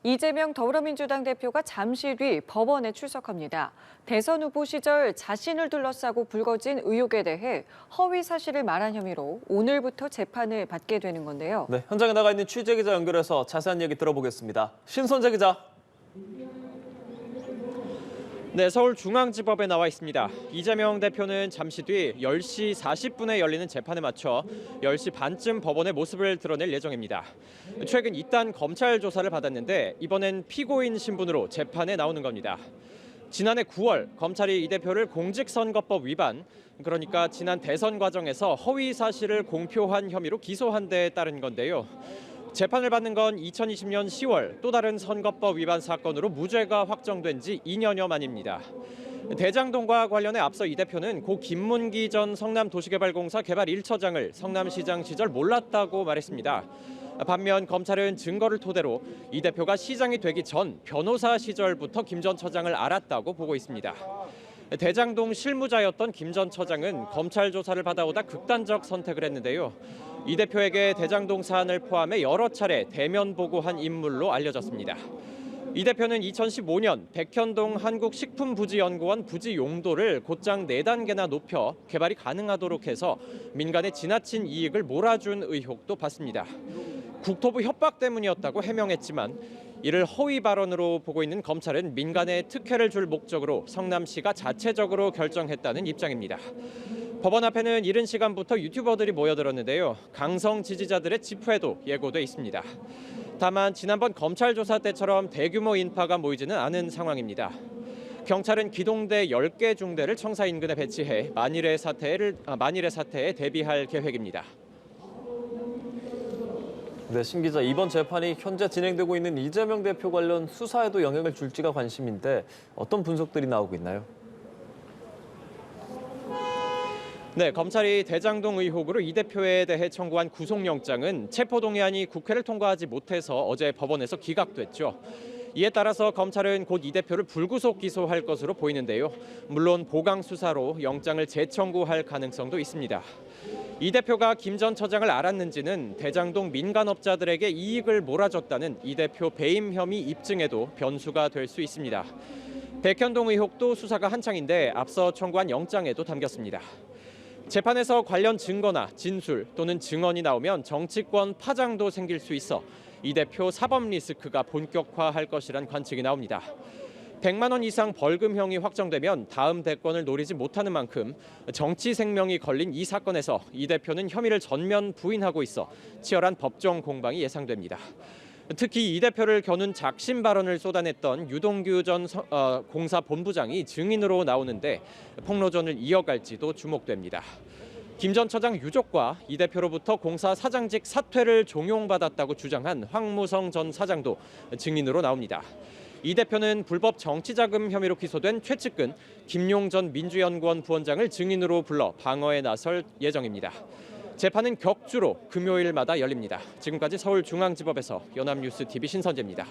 이재명 더불어민주당 대표가 잠시 뒤 법원에 출석합니다. 대선 후보 시절 자신을 둘러싸고 불거진 의혹에 대해 허위 사실을 말한 혐의로 오늘부터 재판을 받게 되는 건데요. 네, 현장에 나가 있는 취재기자 연결해서 자세한 얘기 들어보겠습니다. 신선재 기자. 네, 서울중앙지법에 나와 있습니다. 이재명 대표는 잠시 뒤 10시 40분에 열리는 재판에 맞춰 10시 반쯤 법원의 모습을 드러낼 예정입니다. 최근 이딴 검찰 조사를 받았는데 이번엔 피고인 신분으로 재판에 나오는 겁니다. 지난해 9월 검찰이 이 대표를 공직선거법 위반, 그러니까 지난 대선 과정에서 허위 사실을 공표한 혐의로 기소한 데에 따른 건데요. 재판을 받는 건 2020년 10월 또 다른 선거법 위반 사건으로 무죄가 확정된 지 2년여 만입니다. 대장동과 관련해 앞서 이 대표는 고 김문기 전 성남도시개발공사 개발 1처장을 성남시장 시절 몰랐다고 말했습니다. 반면 검찰은 증거를 토대로 이 대표가 시장이 되기 전 변호사 시절부터 김 전 처장을 알았다고 보고 있습니다. 대장동 실무자였던 김 전 처장은 검찰 조사를 받아오다 극단적 선택을 했는데요. 이 대표에게 대장동 사안을 포함해 여러 차례 대면 보고한 인물로 알려졌습니다. 이 대표는 2015년 백현동 한국식품부지연구원 부지 용도를 곧장 4단계나 높여 개발이 가능하도록 해서 민간에 지나친 이익을 몰아준 의혹도 받습니다. 국토부 협박 때문이었다고 해명했지만 이를 허위 발언으로 보고 있는 검찰은 민간에 특혜를 줄 목적으로 성남시가 자체적으로 결정했다는 입장입니다. 법원 앞에는 이른 시간부터 유튜버들이 모여들었는데요. 강성 지지자들의 집회도 예고돼 있습니다. 다만 지난번 검찰 조사 때처럼 대규모 인파가 모이지는 않은 상황입니다. 경찰은 기동대 10개 중대를 청사 인근에 배치해 만일의 사태에 대비할 계획입니다. 네, 신 기자, 이번 재판이 현재 진행되고 있는 이재명 대표 관련 수사에도 영향을 줄지가 관심인데 어떤 분석들이 나오고 있나요? 네, 검찰이 대장동 의혹으로 이 대표에 대해 청구한 구속영장은 체포동의안이 국회를 통과하지 못해서 어제 법원에서 기각됐죠. 이에 따라서 검찰은 곧 이 대표를 불구속 기소할 것으로 보이는데요. 물론 보강 수사로 영장을 재청구할 가능성도 있습니다. 이 대표가 김 전 처장을 알았는지는 대장동 민간업자들에게 이익을 몰아줬다는 이 대표 배임 혐의 입증에도 변수가 될 수 있습니다. 백현동 의혹도 수사가 한창인데 앞서 청구한 영장에도 담겼습니다. 재판에서 관련 증거나 진술 또는 증언이 나오면 정치권 파장도 생길 수 있어 이 대표 사법 리스크가 본격화할 것이란 관측이 나옵니다. 100만 원 이상 벌금형이 확정되면 다음 대권을 노리지 못하는 만큼 정치 생명이 걸린 이 사건에서 이 대표는 혐의를 전면 부인하고 있어 치열한 법정 공방이 예상됩니다. 특히 이 대표를 겨눈 작심 발언을 쏟아냈던 유동규 전 공사 본부장이 증인으로 나오는데 폭로전을 이어갈지도 주목됩니다. 김 전 처장 유족과 이 대표로부터 공사 사장직 사퇴를 종용받았다고 주장한 황무성 전 사장도 증인으로 나옵니다. 이 대표는 불법 정치자금 혐의로 기소된 최측근 김용 전 민주연구원 부원장을 증인으로 불러 방어에 나설 예정입니다. 재판은 격주로 금요일마다 열립니다. 지금까지 서울중앙지법에서 연합뉴스 TV 신선재입니다.